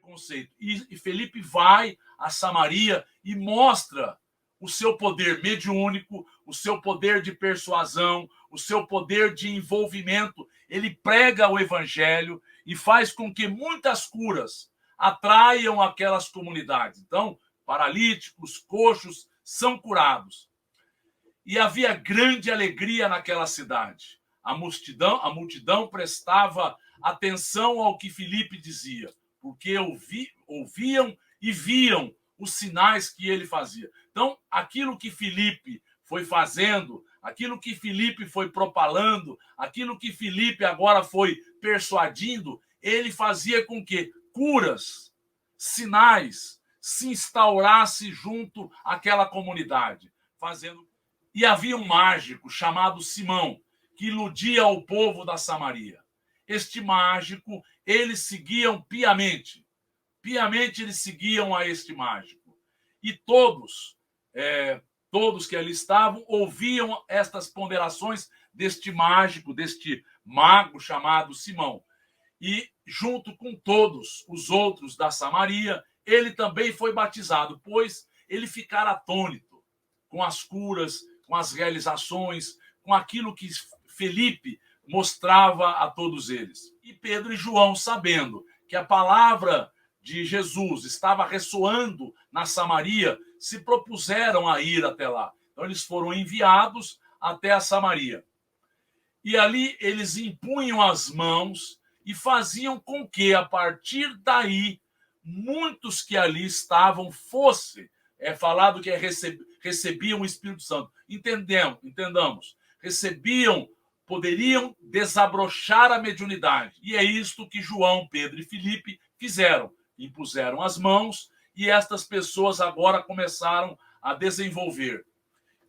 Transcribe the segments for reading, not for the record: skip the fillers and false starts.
conceito. E Felipe vai a Samaria e mostra o seu poder mediúnico, o seu poder de persuasão, o seu poder de envolvimento. Ele prega o evangelho e faz com que muitas curas atraiam aquelas comunidades. Então, paralíticos, coxos são curados. E havia grande alegria naquela cidade. A multidão prestava atenção ao que Filipe dizia, porque ouviam e viam os sinais que ele fazia. Então, aquilo que Filipe foi fazendo, aquilo que Filipe foi propalando, aquilo que Filipe agora foi persuadindo, ele fazia com que curas, sinais, se instaurasse junto àquela comunidade. E havia um mágico chamado Simão, que iludia o povo da Samaria. Este mágico, eles seguiam piamente. Piamente eles seguiam a este mágico. E todos que ali estavam, ouviam estas ponderações deste mágico, deste mago chamado Simão. E junto com todos os outros da Samaria, ele também foi batizado, pois ele ficara atônito com as curas, com as realizações, com aquilo que Felipe mostrava a todos eles. E Pedro e João, sabendo que a palavra de Jesus estava ressoando na Samaria, se propuseram a ir até lá. Então eles foram enviados até a Samaria. E ali eles impunham as mãos e faziam com que, a partir daí, muitos que ali estavam fossem, falado que recebiam o Espírito Santo. Entendamos. Poderiam desabrochar a mediunidade. E é isto que João, Pedro e Filipe fizeram. Impuseram as mãos e estas pessoas agora começaram a desenvolver.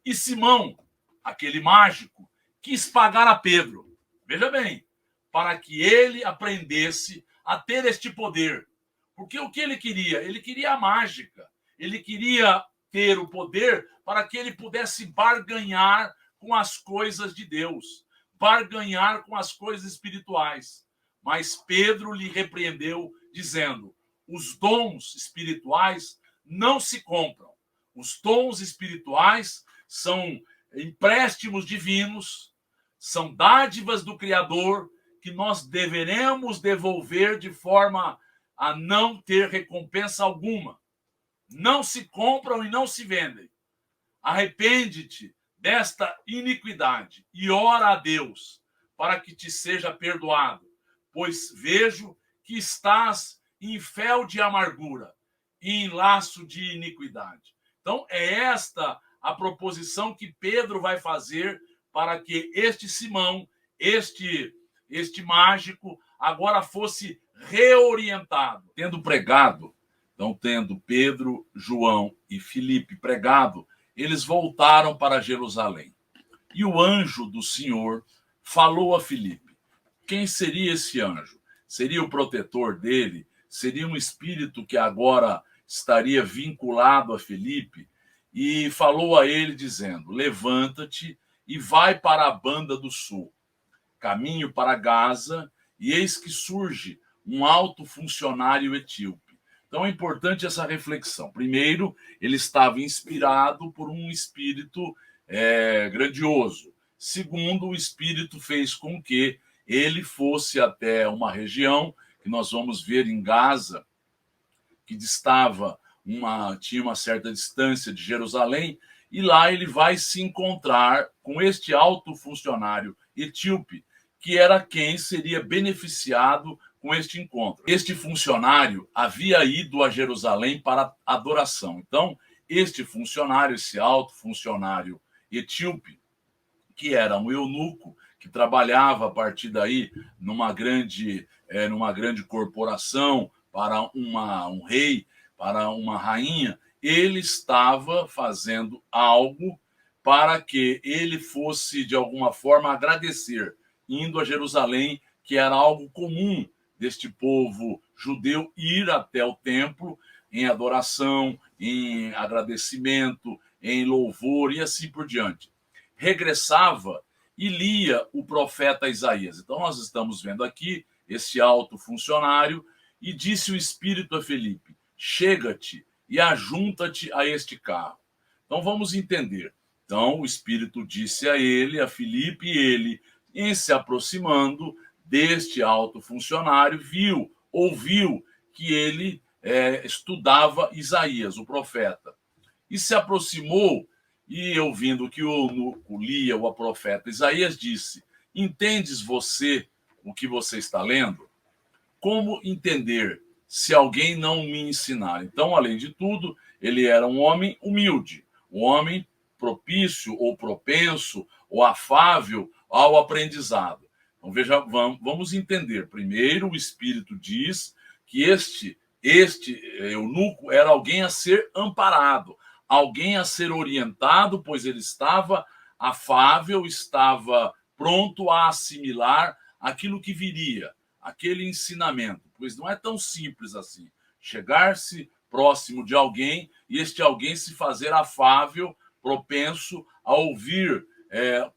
E Simão, aquele mágico, quis pagar a Pedro. Veja bem, para que ele aprendesse a ter este poder. Porque o que ele queria? Ele queria a mágica. Ele queria ter o poder para que ele pudesse barganhar com as coisas de Deus, barganhar com as coisas espirituais. Mas Pedro lhe repreendeu, dizendo: os dons espirituais não se compram. Os dons espirituais são empréstimos divinos, são dádivas do Criador que nós deveremos devolver de forma a não ter recompensa alguma. Não se compram e não se vendem. Arrepende-te desta iniquidade e ora a Deus para que te seja perdoado, pois vejo que estás em fel de amargura e em laço de iniquidade. Então, é esta a proposição que Pedro vai fazer para que este Simão, este mágico, agora fosse reorientado. Tendo pregado, então, tendo Pedro, João e Filipe pregado, eles voltaram para Jerusalém. E o anjo do Senhor falou a Filipe. Quem seria esse anjo? Seria o protetor dele? Seria um espírito que agora estaria vinculado a Filipe? E falou a ele dizendo: levanta-te e vai para a banda do sul, caminho para Gaza, e eis que surge um alto funcionário etíope. Então é importante essa reflexão. Primeiro, ele estava inspirado por um espírito grandioso. Segundo, o espírito fez com que ele fosse até uma região que nós vamos ver em Gaza, que tinha uma certa distância de Jerusalém, e lá ele vai se encontrar com este alto funcionário etíope, que era quem seria beneficiado com este encontro. Este funcionário havia ido a Jerusalém para adoração. Então, este funcionário, esse alto funcionário etíope, que era um eunuco, que trabalhava a partir daí numa grande corporação para um rei, para uma rainha, ele estava fazendo algo para que ele fosse, de alguma forma, agradecer, indo a Jerusalém, que era algo comum deste povo judeu, ir até o templo em adoração, em agradecimento, em louvor e assim por diante. Regressava e lia o profeta Isaías. Então, nós estamos vendo aqui esse alto funcionário E disse o Espírito a Filipe: chega-te e ajunta-te a este carro. Então vamos entender. Então o Espírito disse a ele, a Filipe, e ele, em se aproximando deste alto funcionário, ouviu que ele estudava Isaías, o profeta. E se aproximou e, ouvindo que o eunuco lia o profeta Isaías, disse: entendes você o que você está lendo? Como entender se alguém não me ensinar? Então, além de tudo, ele era um homem humilde, um homem propício ou propenso ou afável ao aprendizado. Então, veja, vamos entender. Primeiro, o Espírito diz que este eunuco era alguém a ser amparado, alguém a ser orientado, pois ele estava afável, estava pronto a assimilar aquilo que viria, aquele ensinamento, pois não é tão simples assim. Chegar-se próximo de alguém e este alguém se fazer afável, propenso a ouvir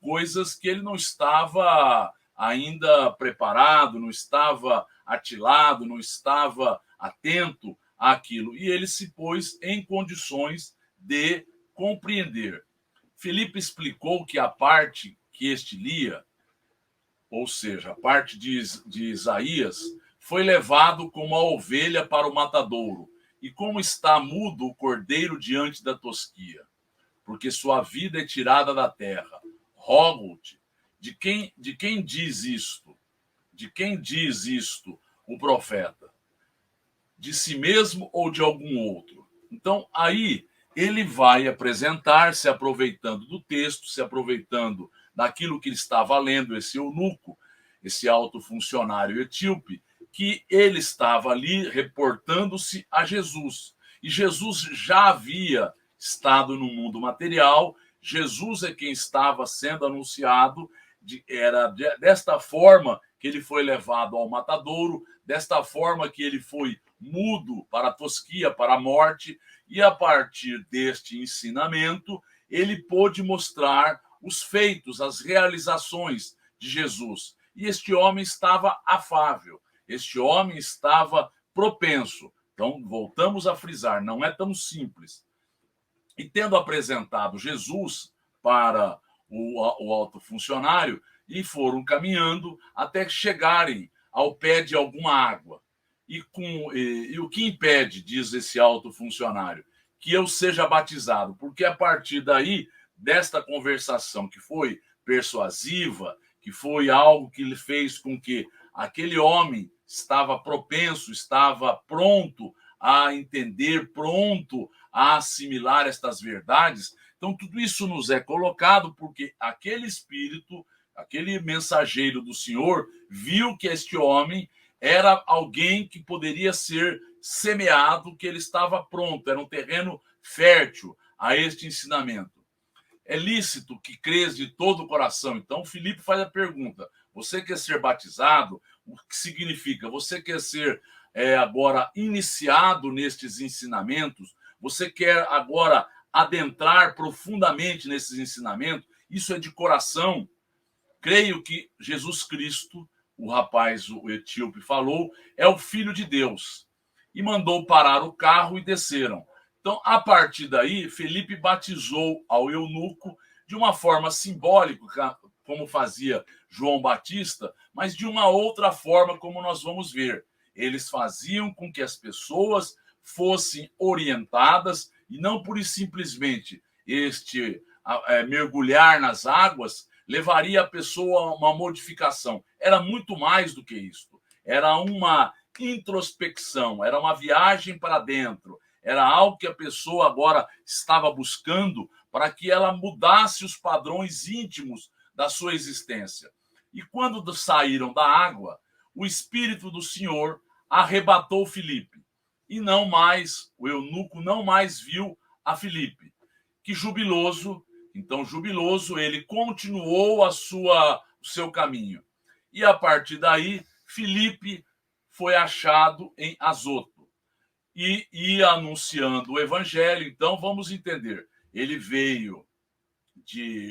coisas que ele não estava ainda preparado, não estava atilado, não estava atento àquilo. E ele se pôs em condições de compreender. Filipe explicou que a parte que este lia, ou seja, a parte de Isaías, foi levado como a ovelha para o matadouro, e como está mudo o cordeiro diante da tosquia, porque sua vida é tirada da terra. Rogo-te, de quem diz isto? De quem diz isto o profeta? De si mesmo ou de algum outro? Então, aí ele vai apresentar, se aproveitando do texto, se aproveitando daquilo que ele estava lendo, esse eunuco, esse alto funcionário etíope, que ele estava ali reportando-se a Jesus. E Jesus já havia estado no mundo material, Jesus é quem estava sendo anunciado, era desta forma que ele foi levado ao matadouro, desta forma que ele foi mudo para a tosquia, para a morte, e a partir deste ensinamento, ele pôde mostrar os feitos, as realizações de Jesus. E este homem estava afável, este homem estava propenso. Então, voltamos a frisar, não é tão simples. E tendo apresentado Jesus para o alto funcionário, e foram caminhando até chegarem ao pé de alguma água. E o que impede, diz esse alto funcionário, que eu seja batizado? Porque a partir daí, desta conversação que foi persuasiva, que foi algo que lhe fez com que aquele homem estava propenso, estava pronto a entender, pronto a assimilar estas verdades. Então, tudo isso nos é colocado porque aquele espírito, aquele mensageiro do Senhor, viu que este homem era alguém que poderia ser semeado, que ele estava pronto, era um terreno fértil a este ensinamento. É lícito que crês de todo o coração. Então, Filipe faz a pergunta: você quer ser batizado? O que significa? Você quer ser agora iniciado nestes ensinamentos? Você quer agora adentrar profundamente nesses ensinamentos? Isso é de coração. Creio que Jesus Cristo, o rapaz, o etíope, falou, é o Filho de Deus. E mandou parar o carro e desceram. Então, a partir daí, Felipe batizou ao eunuco de uma forma simbólica, como fazia João Batista, mas de uma outra forma, como nós vamos ver. Eles faziam com que as pessoas fossem orientadas e não pura e simplesmente mergulhar nas águas levaria a pessoa a uma modificação. Era muito mais do que isso. Era uma introspecção, era uma viagem para dentro, era algo que a pessoa agora estava buscando para que ela mudasse os padrões íntimos da sua existência. E quando saíram da água, o Espírito do Senhor arrebatou Filipe. E não mais, o eunuco não mais viu a Filipe. Que jubiloso, então jubiloso, ele continuou o seu caminho. E a partir daí, Filipe foi achado em Azoto e ia anunciando o evangelho. Então vamos entender, ele veio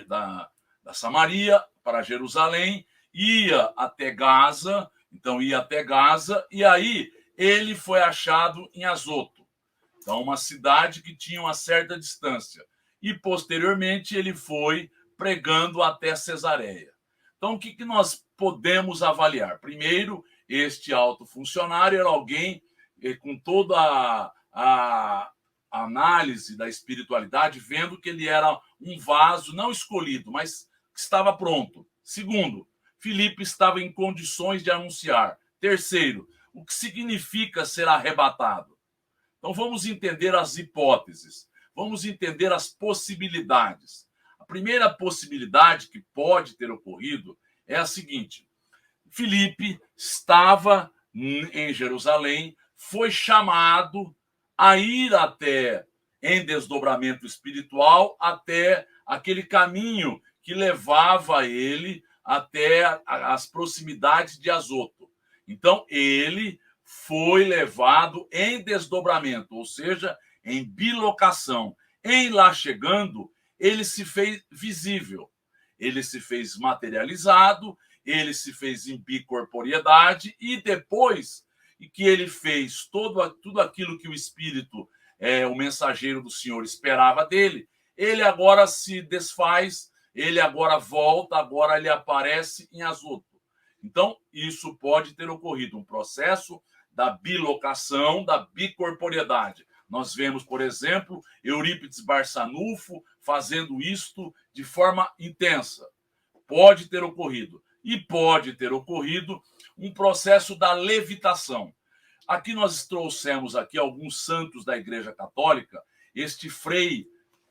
da Samaria para Jerusalém, ia até Gaza, então ia até Gaza, e aí ele foi achado em Azoto, então uma cidade que tinha uma certa distância. E, posteriormente, ele foi pregando até Cesareia. Então, o que nós podemos avaliar? Primeiro, este alto funcionário era alguém com toda a análise da espiritualidade, vendo que ele era um vaso não escolhido, mas que estava pronto. Segundo, Filipe estava em condições de anunciar. Terceiro, o que significa ser arrebatado? Então, vamos entender as hipóteses, vamos entender as possibilidades. A primeira possibilidade que pode ter ocorrido é a seguinte: Filipe estava em Jerusalém, foi chamado a ir até, em desdobramento espiritual, até aquele caminho que levava ele até as proximidades de Azoto. Então, ele foi levado em desdobramento, ou seja, em bilocação. Em lá chegando, ele se fez visível, ele se fez materializado, ele se fez em bicorporiedade, e depois que ele fez tudo aquilo que o Espírito, o mensageiro do Senhor, esperava dele, ele agora se desfaz, ele agora volta, agora ele aparece em Azoto. Então, isso pode ter ocorrido, um processo da bilocação, da bicorporiedade. Nós vemos, por exemplo, Eurípides Barçanufo fazendo isto de forma intensa. Pode ter ocorrido. E pode ter ocorrido um processo da levitação. Aqui nós trouxemos aqui alguns santos da Igreja Católica. Este Frei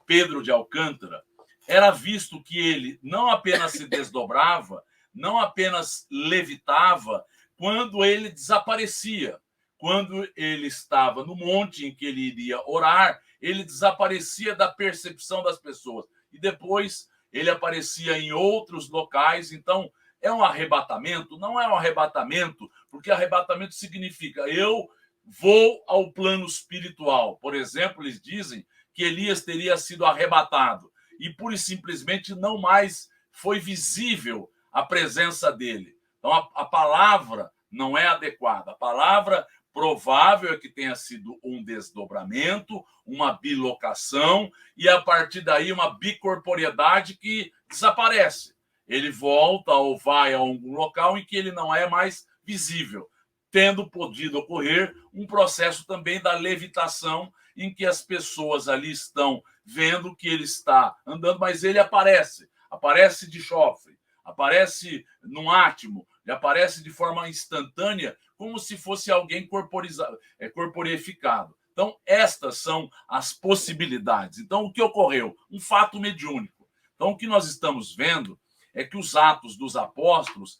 Pedro de Alcântara, era visto que ele não apenas se desdobrava, não apenas levitava, quando ele desaparecia. Quando ele estava no monte em que ele iria orar, ele desaparecia da percepção das pessoas. E depois ele aparecia em outros locais. Então, é um arrebatamento? Não é um arrebatamento, porque arrebatamento significa eu vou ao plano espiritual. Por exemplo, eles dizem que Elias teria sido arrebatado e pura e simplesmente não mais foi visível a presença dele. Então, a palavra não é adequada. A palavra provável é que tenha sido um desdobramento, uma bilocação, e a partir daí uma bicorporiedade que desaparece. Ele volta ou vai a algum local em que ele não é mais visível, tendo podido ocorrer um processo também da levitação, em que as pessoas ali estão vendo que ele está andando, mas ele aparece de chofre, aparece num átimo, ele aparece de forma instantânea, como se fosse alguém corporificado. Então, estas são as possibilidades. Então, o que ocorreu? Um fato mediúnico. Então, o que nós estamos vendo é que os Atos dos Apóstolos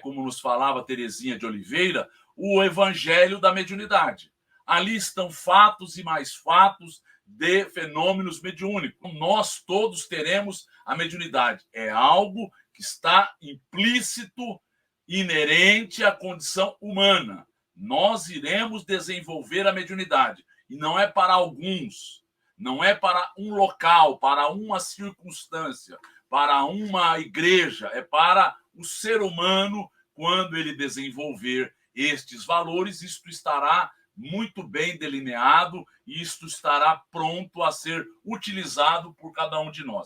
como nos falava Teresinha de Oliveira, o evangelho da mediunidade. Ali estão fatos e mais fatos de fenômenos mediúnicos. Nós todos teremos a mediunidade. É algo que está implícito, inerente à condição humana. Nós iremos desenvolver a mediunidade. E não é para alguns, não é para um local, para uma circunstância, para uma igreja, é para o ser humano. Quando ele desenvolver estes valores, isto estará muito bem delineado e isto estará pronto a ser utilizado por cada um de nós.